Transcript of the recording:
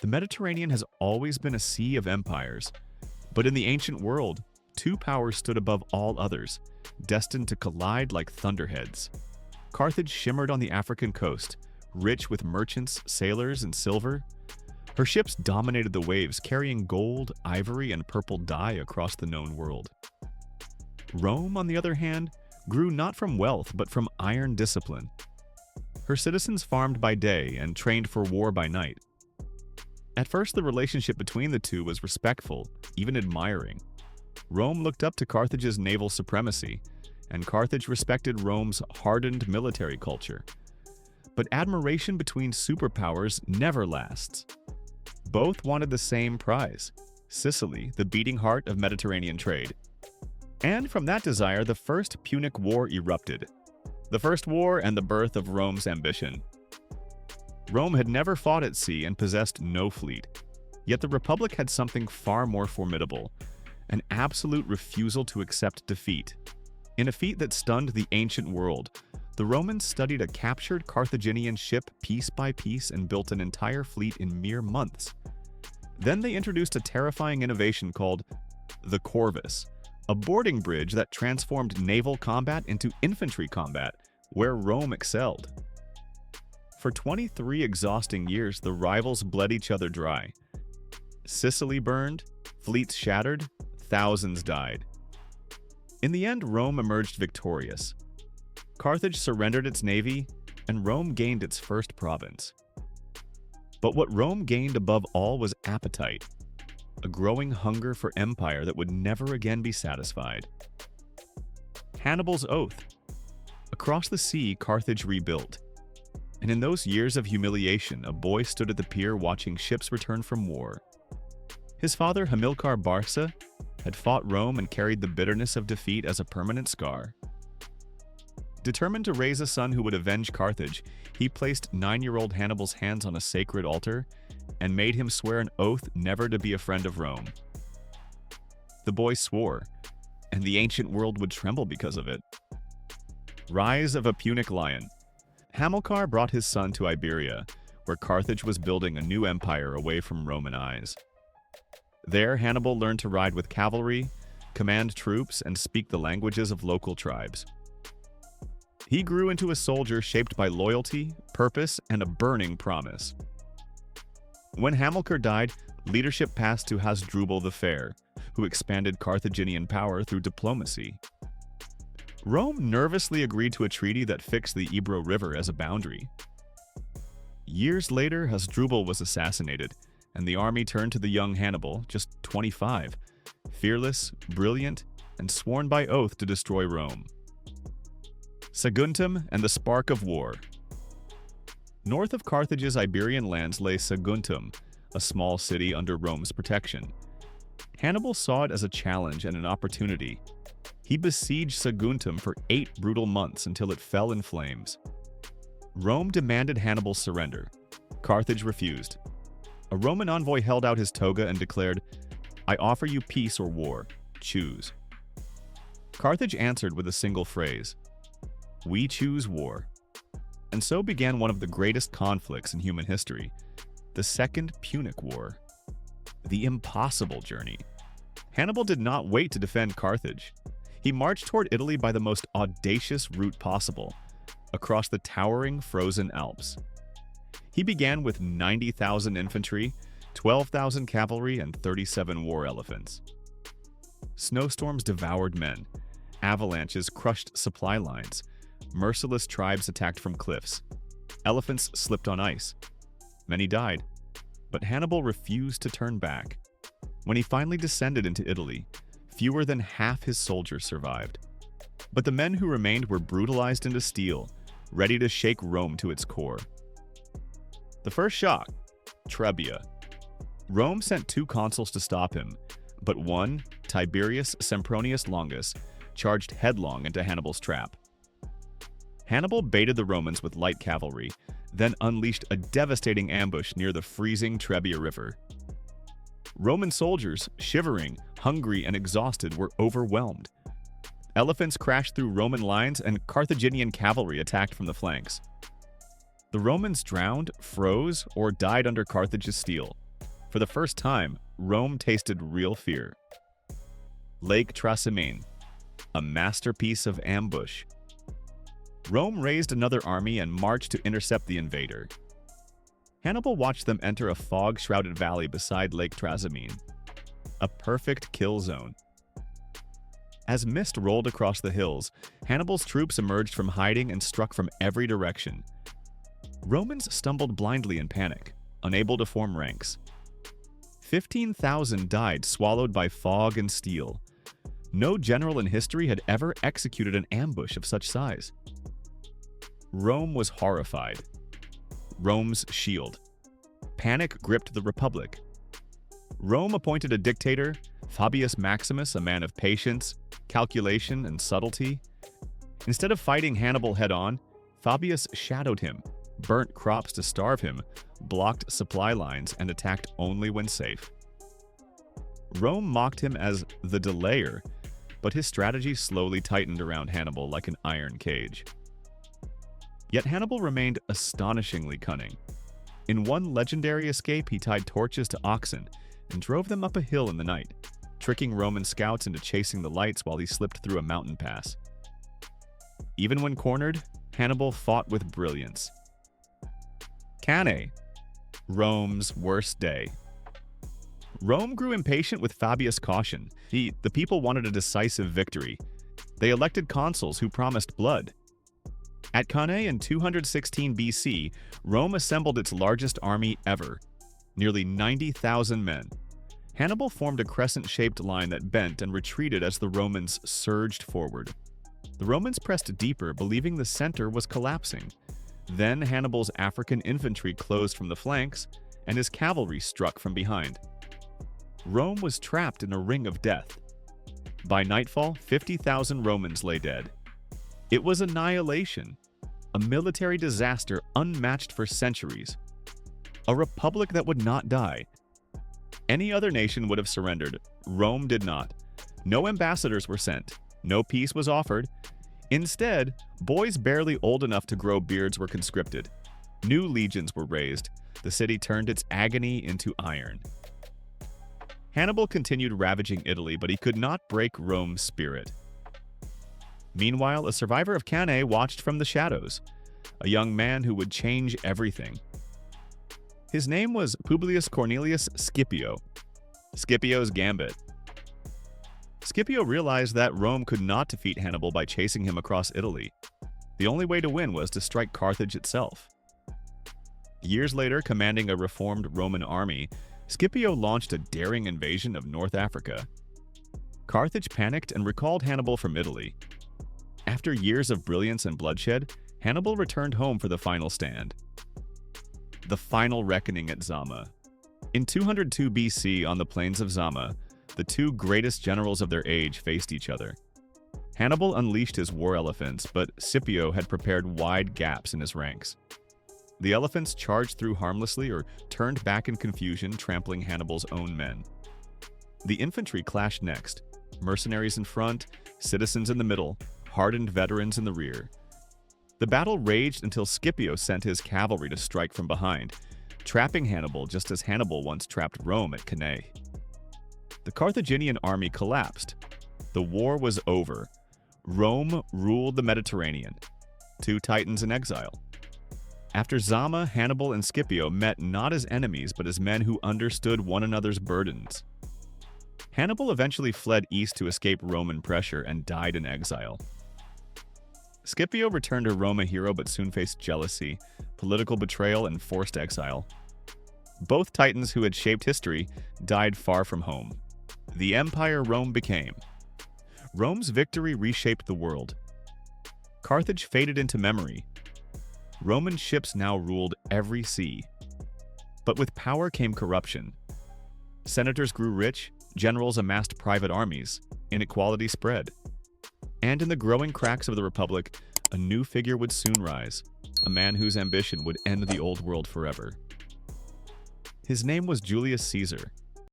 The Mediterranean has always been a sea of empires, but in the ancient world, two powers stood above all others, destined to collide like thunderheads. Carthage shimmered on the African coast, rich with merchants, sailors, and silver. Her ships dominated the waves, carrying gold, ivory, and purple dye across the known world. Rome, on the other hand, grew not from wealth but from iron discipline. Her citizens farmed by day and trained for war by night. At first, the relationship between the two was respectful, even admiring. Rome looked up to Carthage's naval supremacy, and Carthage respected Rome's hardened military culture. But admiration between superpowers never lasts. Both wanted the same prize: Sicily, the beating heart of Mediterranean trade. And from that desire, the First Punic War erupted. The first war and the birth of Rome's ambition. Rome had never fought at sea and possessed no fleet. Yet the Republic had something far more formidable: an absolute refusal to accept defeat. In a feat that stunned the ancient world, the Romans studied a captured Carthaginian ship piece by piece and built an entire fleet in mere months. Then they introduced a terrifying innovation called the corvus, a boarding bridge that transformed naval combat into infantry combat, where Rome excelled. For 23 exhausting years, the rivals bled each other dry. Sicily burned, fleets shattered, thousands died. In the end, Rome emerged victorious. Carthage surrendered its navy, and Rome gained its first province. But what Rome gained above all was appetite, a growing hunger for empire that would never again be satisfied. Hannibal's oath. Across the sea, Carthage rebuilt. And in those years of humiliation, a boy stood at the pier watching ships return from war. His father, Hannibal Barca, had fought Rome and carried the bitterness of defeat as a permanent scar. Determined to raise a son who would avenge Carthage, he placed 9-year-old Hannibal's hands on a sacred altar and made him swear an oath never to be a friend of Rome. The boy swore, and the ancient world would tremble because of it. Rise of a Punic lion. Hamilcar brought his son to Iberia, where Carthage was building a new empire away from Roman eyes. There, Hannibal learned to ride with cavalry, command troops, and speak the languages of local tribes. He grew into a soldier shaped by loyalty, purpose, and a burning promise. When Hamilcar died, leadership passed to Hasdrubal the Fair, who expanded Carthaginian power through diplomacy. Rome nervously agreed to a treaty that fixed the Ebro River as a boundary. Years later, Hasdrubal was assassinated, and the army turned to the young Hannibal, just 25, fearless, brilliant, and sworn by oath to destroy Rome. Saguntum and the Spark of War. North of Carthage's Iberian lands lay Saguntum, a small city under Rome's protection. Hannibal saw it as a challenge and an opportunity. He besieged Saguntum for 8 brutal months until it fell in flames. Rome demanded Hannibal's surrender. Carthage refused. A Roman envoy held out his toga and declared, "I offer you peace or war. Choose." Carthage answered with a single phrase, "We choose war." And so began one of the greatest conflicts in human history, the Second Punic War. The impossible journey. Hannibal did not wait to defend Carthage. He marched toward Italy by the most audacious route possible, across the towering frozen Alps. He began with 90,000 infantry, 12,000 cavalry, and 37 war elephants. Snowstorms devoured men. Avalanches crushed supply lines. Merciless tribes attacked from cliffs. Elephants slipped on ice. Many died. But Hannibal refused to turn back. When he finally descended into Italy, fewer than half his soldiers survived. But the men who remained were brutalized into steel, ready to shake Rome to its core. The first shock, Trebia. Rome sent 2 consuls to stop him, but one, Tiberius Sempronius Longus, charged headlong into Hannibal's trap. Hannibal baited the Romans with light cavalry, then unleashed a devastating ambush near the freezing Trebia River. Roman soldiers, shivering, hungry, and exhausted, were overwhelmed. Elephants crashed through Roman lines, and Carthaginian cavalry attacked from the flanks. The Romans drowned, froze, or died under Carthage's steel. For the first time, Rome tasted real fear. Lake Trasimene, a masterpiece of ambush. Rome raised another army and marched to intercept the invader. Hannibal watched them enter a fog-shrouded valley beside Lake Trasimene, a perfect kill zone. As mist rolled across the hills, Hannibal's troops emerged from hiding and struck from every direction. Romans stumbled blindly in panic, unable to form ranks. 15,000 died swallowed by fog and steel. No general in history had ever executed an ambush of such size. Rome was horrified. Rome's shield. Panic gripped the Republic. Rome appointed a dictator, Fabius Maximus, a man of patience, calculation, and subtlety. Instead of fighting Hannibal head-on, Fabius shadowed him, burnt crops to starve him, blocked supply lines, and attacked only when safe. Rome mocked him as the delayer, but his strategy slowly tightened around Hannibal like an iron cage. Yet Hannibal remained astonishingly cunning. In one legendary escape, he tied torches to oxen and drove them up a hill in the night, tricking Roman scouts into chasing the lights while he slipped through a mountain pass. Even when cornered, Hannibal fought with brilliance. Cannae, Rome's worst day. Rome grew impatient with Fabius' caution. The people wanted a decisive victory. They elected consuls who promised blood. At Cannae in 216 BC, Rome assembled its largest army ever, nearly 90,000 men. Hannibal formed a crescent-shaped line that bent and retreated as the Romans surged forward. The Romans pressed deeper, believing the center was collapsing. Then Hannibal's African infantry closed from the flanks, and his cavalry struck from behind. Rome was trapped in a ring of death. By nightfall, 50,000 Romans lay dead. It was annihilation, a military disaster unmatched for centuries. A republic that would not die. Any other nation would have surrendered. Rome did not. No ambassadors were sent. No peace was offered. Instead, boys barely old enough to grow beards were conscripted. New legions were raised. The city turned its agony into iron. Hannibal continued ravaging Italy, but he could not break Rome's spirit. Meanwhile, a survivor of Cannae watched from the shadows, a young man who would change everything. His name was Publius Cornelius Scipio, Scipio's Gambit. Scipio realized that Rome could not defeat Hannibal by chasing him across Italy. The only way to win was to strike Carthage itself. Years later, commanding a reformed Roman army, Scipio launched a daring invasion of North Africa. Carthage panicked and recalled Hannibal from Italy. After years of brilliance and bloodshed, Hannibal returned home for the final stand. The final reckoning at Zama. In 202 BC, on the plains of Zama, the two greatest generals of their age faced each other. Hannibal unleashed his war elephants, but Scipio had prepared wide gaps in his ranks. The elephants charged through harmlessly or turned back in confusion, trampling Hannibal's own men. The infantry clashed next, mercenaries in front, citizens in the middle, hardened veterans in the rear. The battle raged until Scipio sent his cavalry to strike from behind, trapping Hannibal just as Hannibal once trapped Rome at Cannae. The Carthaginian army collapsed. The war was over. Rome ruled the Mediterranean. Two titans in exile. After Zama, Hannibal and Scipio met not as enemies but as men who understood one another's burdens. Hannibal eventually fled east to escape Roman pressure and died in exile. Scipio returned to Rome a hero but soon faced jealousy, political betrayal, and forced exile. Both titans who had shaped history died far from home. The empire Rome became. Rome's victory reshaped the world. Carthage faded into memory. Roman ships now ruled every sea. But with power came corruption. Senators grew rich, generals amassed private armies, inequality spread. And in the growing cracks of the Republic, a new figure would soon rise, a man whose ambition would end the old world forever. His name was Julius Caesar,